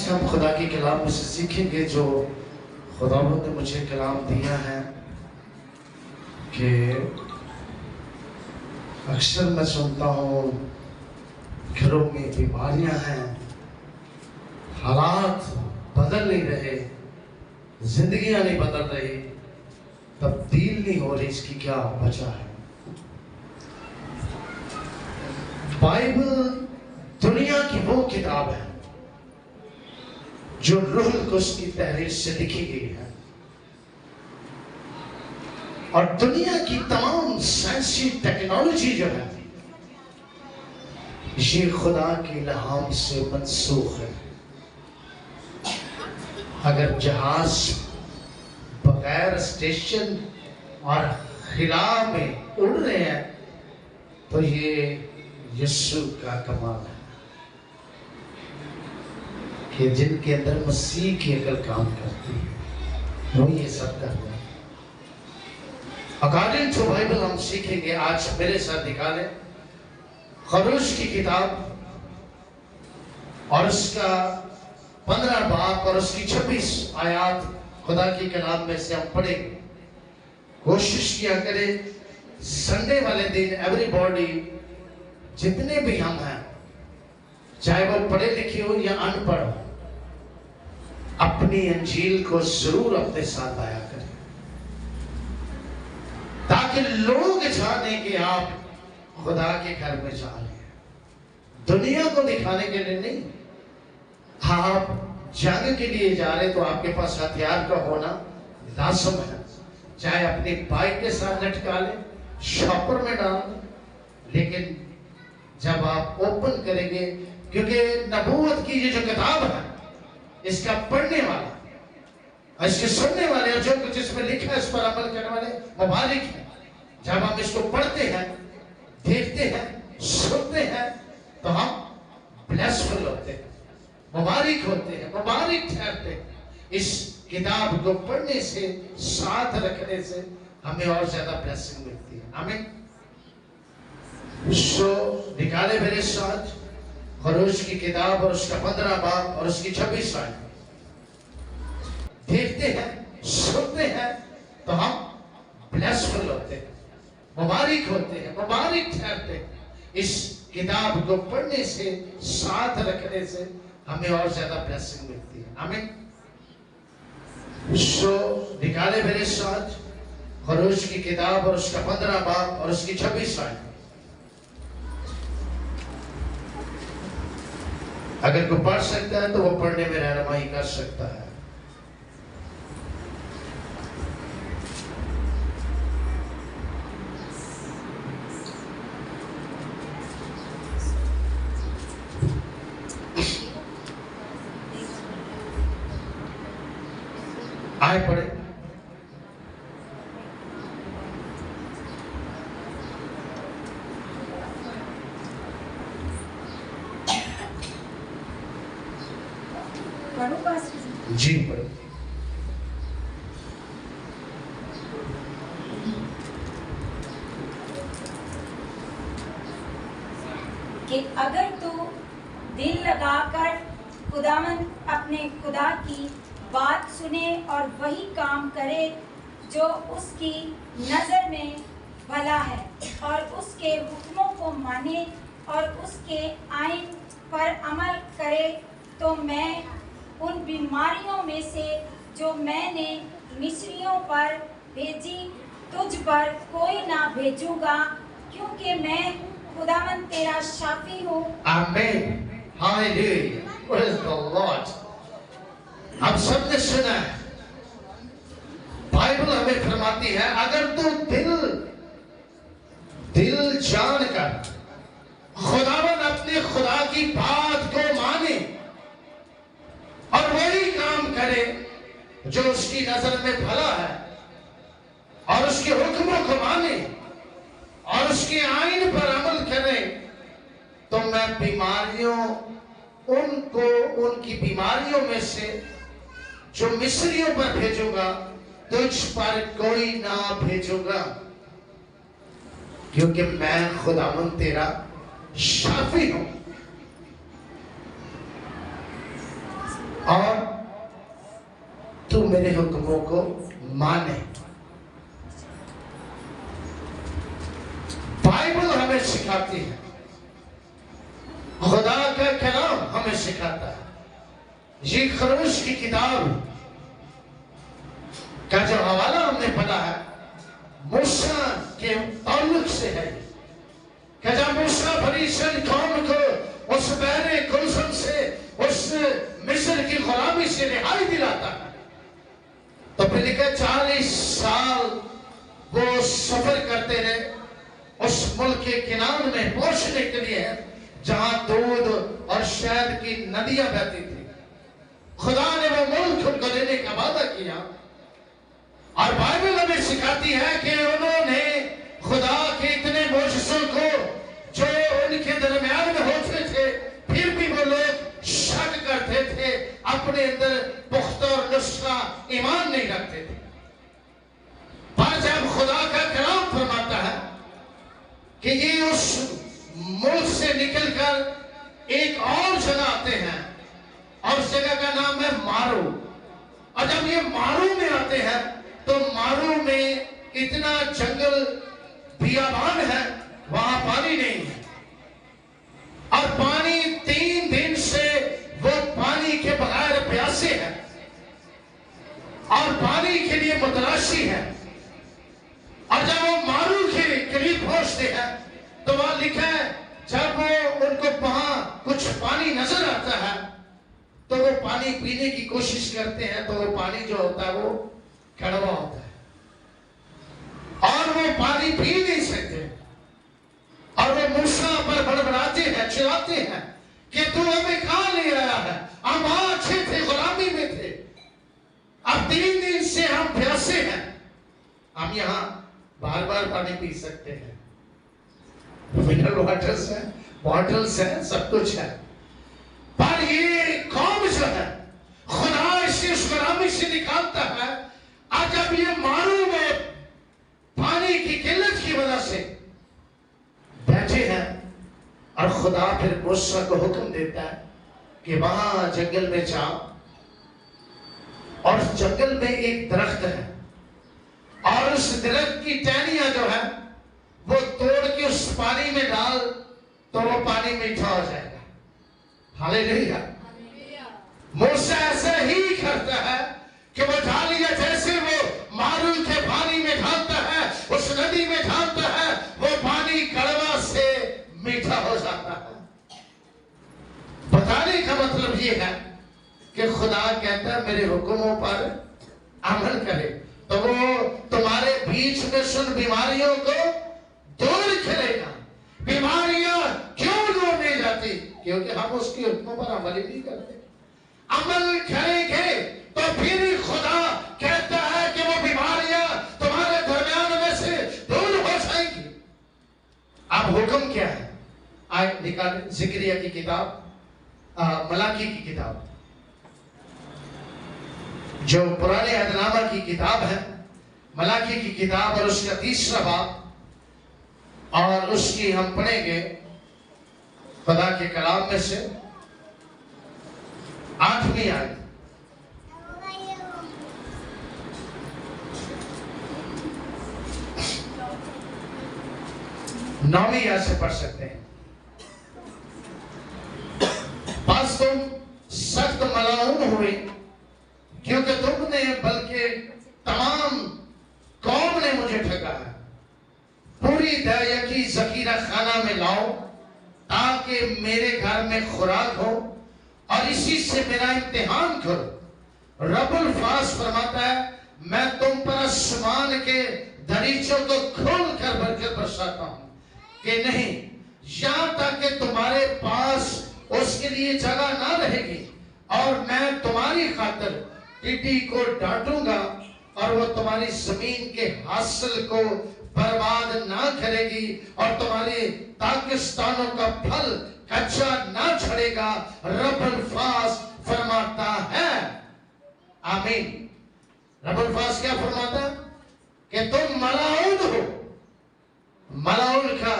ہم خدا کے کلام میں سے سیکھیں گے جو خداوند نے مجھے کلام دیا ہے کہ اکثر میں سنتا ہوں گھروں میں بیماریاں ہیں، حالات بدل نہیں رہے، زندگیاں نہیں بدل رہی، تبدیل نہیں ہو رہی، اس کی کیا وجہ ہے؟ بائبل دنیا کی وہ کتاب ہے جو روح القدس کی تحریر سے لکھی گئی ہے، اور دنیا کی تمام سائنسی ٹیکنالوجی جو ہے یہ خدا کی الہام سے منسوخ ہے۔ اگر جہاز بغیر اسٹیشن اور خلا میں اڑ رہے ہیں تو یہ یسوع کا کمال ہے کہ جن کے اندر مسیح کی عقل کام کرتی ہے وہ یہ سب کر رہے ہیں۔ اکارڈنگ ٹو بائبل ہم سیکھیں گے، آج میرے ساتھ نکالیں خروج کی کتاب اور اس کا 15 باب اور اس کی 26 آیات خدا کی کلام میں سے ہم پڑھیں گے۔ کوشش کیا کریں سنڈے والے دن ایوری باڈی جتنے بھی ہم ہیں، چاہے وہ پڑھے لکھے ہو یا ان پڑھ ہو، اپنی انجیل کو ضرور اپنے ساتھ لایا کریں تاکہ لوگ جانیں کہ آپ خدا کے گھر میں جا رہے ہیں، دنیا کو دکھانے کے لیے نہیں۔ آپ جنگ کے لیے جا رہے تو آپ کے پاس ہتھیار کا ہونا لازم ہے، چاہے اپنی بائک کے ساتھ لٹکا لیں، شاپر میں ڈال دیں، لیکن جب آپ اوپن کریں گے، کیونکہ نبوت کی یہ جو کتاب ہے اس کا پڑھنے والا اور اس کے سننے والے اور جو کچھ اس میں لکھا ہے اس پر عمل کرنے والے مبارک ہیں۔ جب ہم اس کو پڑھتے ہیں، دیکھتے ہیں، سنتے ہیں تو ہم بلیسفل ہوتے ہیں، مبارک ہوتے ہیں، مبارک ٹھہرتے ہیں۔ اس کتاب کو پڑھنے سے، ساتھ رکھنے سے ہمیں اور زیادہ بلیسنگ ملتی ہے۔ آمین۔ نکالے میرے ساتھ خروج کی کتاب اور اس کا 15 باب اور اس کی 26 آیت۔ دیکھتے ہیں، سنتے ہیں تو ہم بلیسفل ہوتے ہیں، مبارک ہوتے ہیں، مبارک ٹھہرتے ہیں۔ اس کتاب کو پڑھنے سے، ساتھ رکھنے سے ہمیں اور زیادہ بلیسنگ ملتی ہے۔ آمین۔ نکالے میرے ساتھ خروج کی کتاب اور اس کا 15 باب اور اس کی 26 آیت۔ اگر کوئی پڑھ سکتا ہے تو وہ پڑھنے میں رہنمائی کر سکتا ہے۔ آئے پڑھے۔ جی پڑھے۔ کہ اگر تو دل لگا کر خداوند اپنے خدا کی بات سنے اور وہی کام کرے جو اس کی نظر میں بھلا ہے، اور اس کے حکموں کو مانے اور اس کے آئین پر عمل کرے، تو میں ان بیماریوں میں سے جو میں نے مصریوں پر بھیجی تجھ پر کوئی نہ بھیجوں گا، کیونکہ میں خداوند تیرا شافی ہوں۔ آمین۔ ہاللیلویا۔ پریز دی لارڈ۔ ہم سب نے سنا ہے، بائبل ہمیں فرماتی ہے اگر تو دل جان کر خداوند اپنے خدا کی بات کو مانے اور وہی کام کرے جو اس کی نظر میں بھلا ہے، اور اس کے حکموں کو مانے اور اس کے آئین پر عمل کرے، تو میں ان کی بیماریوں میں سے جو مصریوں پر بھیجوں گا تجھ پر کوئی نہ بھیجوں گا، کیونکہ میں خداوند تیرا شافی ہوں۔ اور تو میرے حکموں کو مانے. بائبل ہمیں سکھاتی ہے, خدا کا کلام ہمیں سکھاتا ہے. یہ خروش کی کتاب کا جو حوالہ ہم نے پڑھا ہے موسیٰ کے تعلق سے ہے کہ جب موسیٰ بنی اسرائیل قوم کو اس بحر کلثم سے, اس مصر کی غلامی سے رہائی دلاتا ہے, تو پھر لکھا 40 سال وہ سفر کرتے رہے اس ملک کے کنان میں پہنچنے کے لیے جہاں دودھ اور شہد کی ندیاں بہتی تھی. خدا نے وہ ملک ان کو دینے کا وعدہ کیا, اور بائبل ہمیں سکھاتی ہے کہ انہوں نے خدا کے اتنے معجزوں کو جو ان کے درمیان میں ہوتے تھے پھر بھی وہ لوگ شک کرتے تھے, اپنے اندر پختہ اور نسخہ ایمان نہیں رکھتے تھے. پر جب خدا کا کلام فرماتا ہے کہ یہ اس ملک سے نکل کر ایک اور جگہ آتے ہیں, اور اس جگہ کا نام ہے مارو, اور جب یہ مارو میں آتے ہیں تو مارو میں اتنا جنگل بیابان ہے, وہاں پانی نہیں ہے, اور پانی 3 دن سے وہ پانی کے بغیر پیاسے ہیں اور پانی کے لیے متلاشی ہے. اور جب وہ مارو کے قریب پہنچتے ہیں تو وہاں لکھا ہے جب وہ ان کو وہاں کچھ پانی نظر آتا ہے تو وہ پانی پینے کی کوشش کرتے ہیں, تو وہ پانی جو ہوتا ہے وہ کڑوا ہوتا ہے اور وہ پانی پی نہیں سکتے, اور وہ موسیٰ پر بڑبڑاتے ہیں, چلاتے ہیں کہ تو ہمیں کہاں لے آیا ہے, ہم وہاں اچھے تھے, غلامی میں تھے, اب 3 دن سے ہم پیاسے ہیں, ہم یہاں بار بار پانی پی سکتے ہیں, منرل واٹرز ہیں, باٹلز ہیں, سب کچھ ہے. پر یہ قوم جو ہے خدا اسے اس غلامی سے نکالتا ہے, اور جب یہ مارو میں پانی کی قلت کی وجہ سے بیٹھے ہیں, اور خدا پھر موسیٰ کو حکم دیتا ہے کہ وہاں جنگل میں جاؤ, اور جنگل میں ایک درخت ہے, اور اس درخت کی ٹہنیاں جو ہے وہ توڑ کے اس پانی میں ڈال تو وہ پانی میٹھا ہو جائے گا. ہاللیلویا. موسیٰ ایسا ہی کرتا ہے کہ وہ ڈالیا جیسے وہ مارو کے پانی میں ڈالتا ہے, اس ندی میں ڈالتا ہے, وہ پانی کڑوا سے میٹھا ہو جاتا ہے. بتانے کا مطلب یہ ہے کہ خدا کہتا ہے میرے حکموں پر عمل کرے تو وہ تمہارے بیچ میں سن بیماریوں کو دور کرے گا. بیماریاں کیوں دور نہیں جاتی؟ کیونکہ ہم اس کے حکموں پر عمل ہی نہیں کرتے. عمل کریں گے تو پھر خدا کہتا ہے کہ وہ بیماریاں تمہارے درمیان میں سے دور ہو جائیں گی. اب حکم کیا ہے؟ آئے نکالیں زکریا کی کتاب, ملاکی کی کتاب, جو پرانے عہد نامہ کی کتاب ہے, ملاکی کی کتاب, اور اس کا 3 باب, اور اس کی ہم پڑھیں گے خدا کے کلام میں سے 8ویں آیت. 9ویں آیت سے پڑھ سکتے ہیں. بس تم سخت ملعون ہوئے کیونکہ تم نے بلکہ تمام قوم نے مجھے ٹھگا ہے. پوری دریائی ذخیرہ خانہ میں لاؤ تاکہ میرے گھر میں خوراک ہو اور اسی سے میرا امتحان کرو. رب الفاظ فرماتا ہے میں تم پر آسمان کے دریچوں کو کھول کر برکت برساتا ہوں کہ نہیں یہاں تک کہ تمہارے پاس اس کے لیے جگہ نہ رہے گی, اور میں تمہاری خاطر ٹڈی کو ڈانٹوں گا اور وہ تمہاری زمین کے حاصل کو برباد نہ کرے گی, اور تمہاری داغستانوں کا پھل کچا نہ چھڑے گا. رب الفاظ فرماتا ہے. آمین. رب الفاظ کیا فرماتا ہے کہ تم ملعون ہو. ملعون کا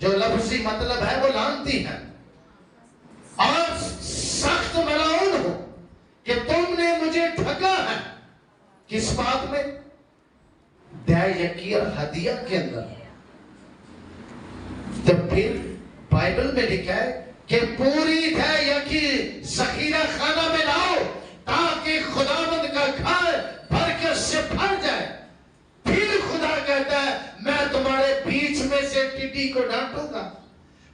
جو لفظی مطلب ہے وہ لعنتی ہے, اور سخت ملعون ہو. کہ تم نے مجھے ٹھگا ہے. کس بات میں؟ دے یکی اور ہدیہ کے اندر. تو پھر بائبل میں لکھا ہے کہ پوری دے یکی ذخیرہ خانہ میں لاؤ تاکہ خداوند کا گھر برکت سے بھر جائے. پھر خدا کہتا ہے میں تمہارے بیچ میں سے ٹڈی کو ڈانٹوں گا.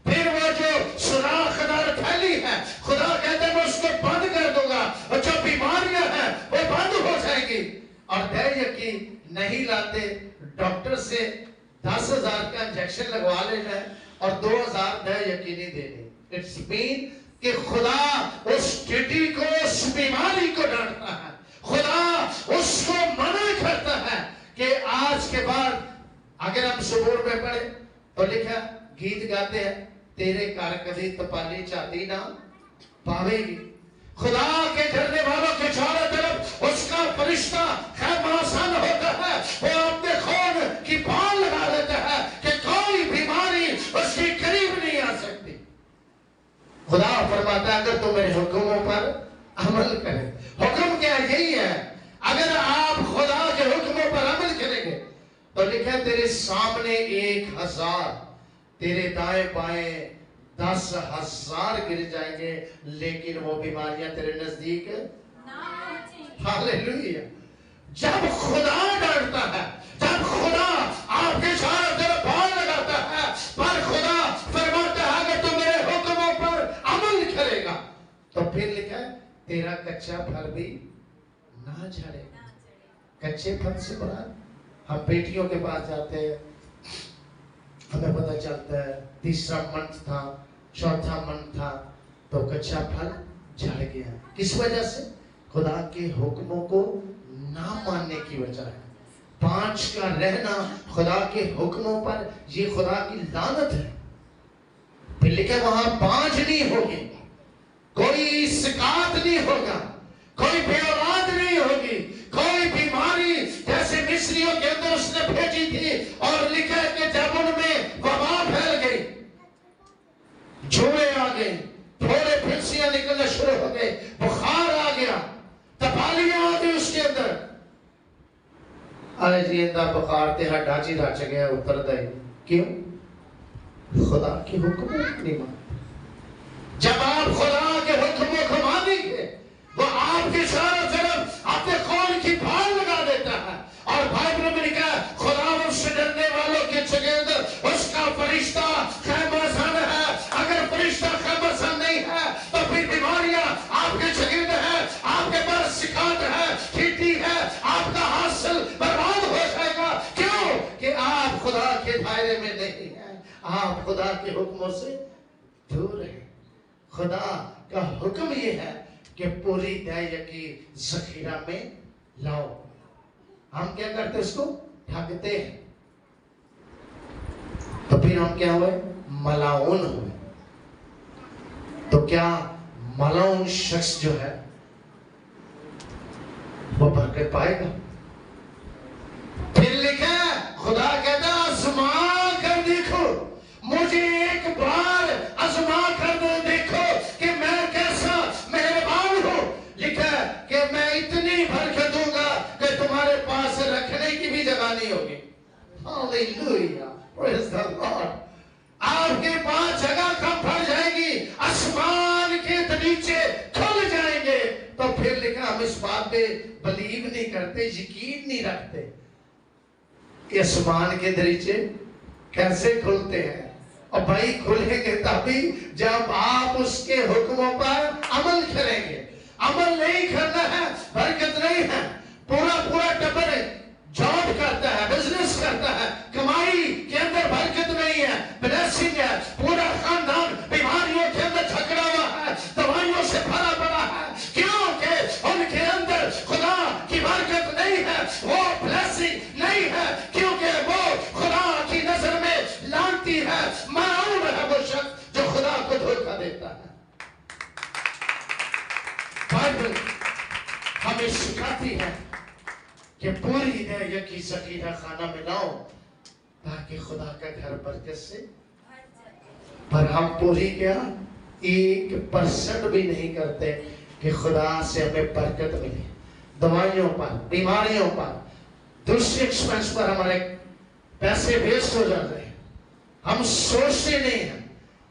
پھر وہ جو سوراخ دار تھیلی ہے خدا کہتا ہے میں اس کو بند کر دوں گا اور جو بیماریاں ہیں وہ بند ہو جائیں گی. اور دے یقین نہیں لاتے ڈاکٹر سے 10,000 کا انجیکشن لگوا لینا ہے اور 2,000 دے یقینی دینے. اٹس مین کہ خدا اس ٹڈی کو اس بیماری کو ڈانٹتا ہے. خدا اس کو منع کرتا ہے کہ آج کے بعد اگر ہم زبور میں پڑھیں تو لکھا گیت گاتے ہیں تیرے گھر کبھی تپالی چاہتی نہ پاوے گی. خدا کے ڈرنے والوں کے چاروں طرف اس کا فرشتہ خیمہ آسان ہوتا ہے. وہ اپنے خون کی پال لگا دیتا ہے کہ کوئی بیماری اس کے قریب نہیں آ سکتی. خدا فرماتا ہے اگر تم میرے حکموں پر عمل کریں. حکم کیا یہی ہے اگر آپ خدا کے حکموں پر عمل کریں گے تو لکھا ہے تیرے سامنے 1,000 تیرے دائیں بائیں 10,000 گر جائیں گے لیکن وہ بیماریاں تیرے نزدیک نہ پہنچیں. ہاللیلویہ. جب خدا ڈانٹتا ہے جب خدا آپ کے چاروں طرف بال لگاتا ہے پر خدا فرماتا ہے کہ تم میرے حکموں پر عمل کرے گا تو پھر لکھا ہے تیرا کچا پھل بھی نہ جھڑے. کچے پھل سے مراد ہم بیٹیوں کے پاس جاتے ہیں ہمیں پتہ چلتا ہے 3را منتھ تھا 4تھا منتھ تھا تو کچا پھل جھڑ گیا. کس وجہ سے؟ خدا کے حکموں کو نہ ماننے کی وجہ ہے. 5 کا رہنا خدا کے حکموں پر یہ خدا کی لعنت ہے. پھر لکھے وہاں 5 نہیں ہوگی کوئی سکات نہیں ہوگا کوئی بے اولاد نہیں ہوگی کوئی بیماری جیسے مصریوں کے اندر اس نے بھیجی تھی اور لکھا ہے کہ جب ان میں وبا پھیل گئی جوئے آ گئے پھوڑے پھنسیاں نکلنا شروع ہو گئے بخار آ گیا تپالیاں آ گئی اس کے اندر. ارے جی اندر بخار تے ڈاچی راچ گیا اتر دائی. کیوں؟ خدا کی حکم نہیں مان. جب آپ خدا کے حکموں کو مانیں گے وہ آپ کے چاروں طرف اپنے خون کی پھال لگا دیتا ہے. اور بائبل میں لکھا ہے خدا اس سے ڈرنے والوں کے چگرد اس کا فرشتہ خیمہ سان ہے. اگر فرشتہ خیمہ سان نہیں ہے تو پھر بیماریاں آپ کے چگرد ہے آپ کے پاس سکھات ہے کھیتی ہے آپ کا حاصل برباد ہو جائے گا. کیوں کہ آپ خدا کے دائرے میں نہیں ہیں آپ خدا کے حکموں سے دور ہیں. خدا کا حکم یہ ہے کہ پوری دے یکی ذخیرہ میں لاؤ. ہم کیا کرتے اس کو ٹھگتے ہیں تو پھر ہم کیا ہوئے ملاؤن ہوئے. تو کیا ملاؤن شخص جو ہے وہ برکت پائے گا؟ پھر لکھا خدا کہتا آزما کر دیکھو مجھے ایک بار آزما کر دیکھو کہ میں کیسا مہربان ہوں. لکھا کہ میں اتنی برکت دوں گا کہ تمہارے پاس رکھنے کی بھی جگہ نہیں ہوگی. ہاللیلویہ پریز دی لارڈ. آپ کے پاس جگہ کم پڑ جائے گی آسمان کے دریچے کھل جائیں گے. تو پھر لکھا ہم اس بات پہ بلیو نہیں کرتے یقین نہیں رکھتے کہ آسمان کے دریچے کیسے کھلتے ہیں. اور بھائی کھلیں گے تبھی جب آپ اس کے حکموں پر عمل کریں گے. عمل نہیں کرنا ہے برکت نہیں ہے. پورا ٹبر جاب کرتا ہے بزنس کرتا ہے کمائی کے اندر برکت نہیں ہے بلیسنگ ہے. پورا خاندان بیماریوں کے اندر جھگڑا ہوا ہے دوائیوں سے بھرا پڑا ہے کیونکہ ان کے اندر خدا کی برکت نہیں ہے وہ بلیسنگ نہیں ہے کیونکہ وہ خدا کی نظر میں لانتی ہے ملعون ہے وہ شخص جو خدا کو دھوکہ دیتا ہے. بائبل ہمیں سکھاتی ہے کہ پوری دے یکی ذخیرہ خانہ میں لاؤ تاکہ خدا کا گھر برکت سے. پر ہم پوری کیا 1% بھی نہیں کرتے کہ خدا سے ہمیں برکت ملے، دوائیوں پر، بیماریوں پر، دوسرے ایکسپینس پر ہمارے پیسے ویسٹ ہو جاتے ہیں. ہم سوچتے نہیں ہیں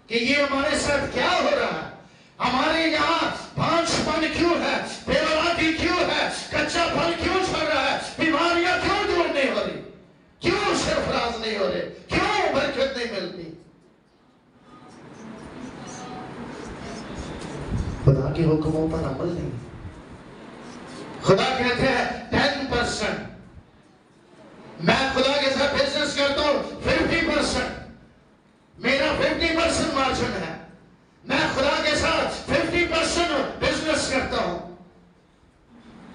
کہ یہ ہمارے ساتھ کیا ہو رہا ہے. ہمارے یہاں بانجھ پن کیوں ہے، بے اولادی کیوں ہے، کچا پھل کیوں چل رہا ہے، بیماریاں کیوں دور نہیں ہو رہی، کیوں سرفراز نہیں ہو رہے، کیوں برکت نہیں ملتی. خدا کے حکموں پر عمل نہیں. خدا کہتے ہیں 10%، میں خدا کے ساتھ بزنس کرتا ہوں 50%، میرا 50% مارجن ہے، میں خدا کے ساتھ 50% بزنس کرتا ہوں.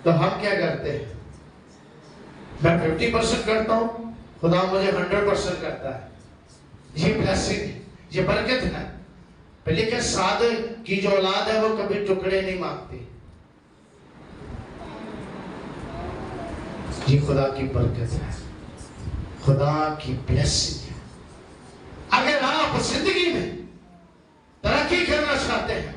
تو ہم کیا کرتے ہیں؟ میں 50% کرتا ہوں، خدا مجھے 100% کرتا ہے. یہ بلیسنگ ہے، یہ برکت ہے. لیکن سادے کی جو اولاد ہے وہ کبھی ٹکڑے نہیں مانگتی. یہ خدا کی برکت ہے، خدا کی بلیسنگ ہے. اگر آپ زندگی میں ترقی کرنا چاہتے ہیں،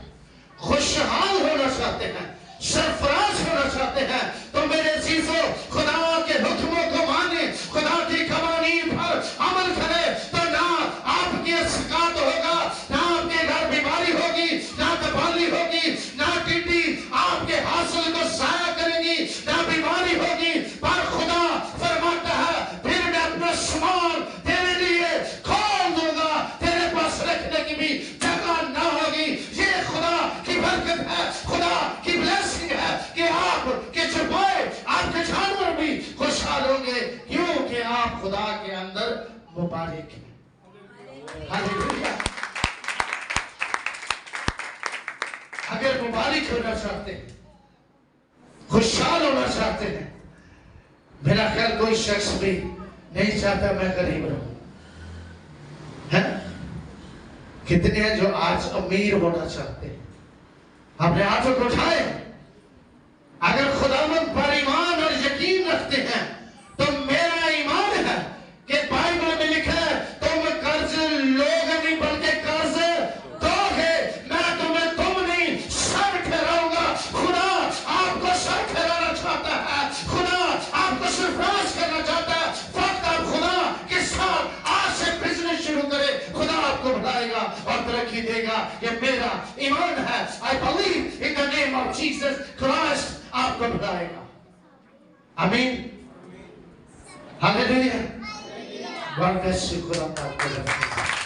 خوشحال ہونا چاہتے ہیں، سرفراز ہونا چاہتے ہیں، تو میرے عزیزو خدا کے حکموں کو مانیں، خدا کی قوانین پر عمل کریں. تو نہ آپ کی اسقاط ہوگا، نہ آپ کے گھر بیماری ہوگی، نہ تباہی ہوگی، نہ ٹڈی آپ کے حاصل کو ضائع کرے گی، نہ بیماری ہوگی. پر خدا فرماتا ہے پھر میں اپنا سامان تیرے لیے کھول دوں گا، تیرے پاس رکھنے کی بھی جگہ نہ ہوگی. یہ خدا کی برکت ہے، خدا کی بلیسنگ ہے کہ آپ کے چھپائے آپ کے جانور بھی خوشحال ہوں گے، کیونکہ آپ خدا کے اندر مبارک ہیں. ہاللیلویا. اگر مبارک ہونا چاہتے ہیں، خوشحال ہونا چاہتے ہیں، میرا خیال کوئی شخص بھی نہیں چاہتا میں غریب رہوں. کتنے ہیں جو آج امیر ہونا چاہتے ہیں؟ اپنے ہاتھوں کو اٹھائیں. اگر خداوند پر ایمان اور یقین رکھتے ہیں تو میرا ایمان ہے کہ بائبل میں لکھا ہے تم قرض لوگ نہیں بلکہ قرض دو گے. میں تمہیں تم نہیں سر ٹھہراؤں گا. خدا آپ کو سر ٹھہرانا چاہتا ہے، خدا آپ کو سرفراز کرنا چاہتا ہے. وقت آپ خدا کے ساتھ آج سے بزنس شروع کرے، خدا آپ کو بڑھائے گا اور ترقی دے گا. یہ میرا ایمان ہے. I believe in the name of Jesus Christ. آپ کو بڑھائے گا. آمین. ہاللیلویا. God bless you. خدا آپ کو بڑھائے گا.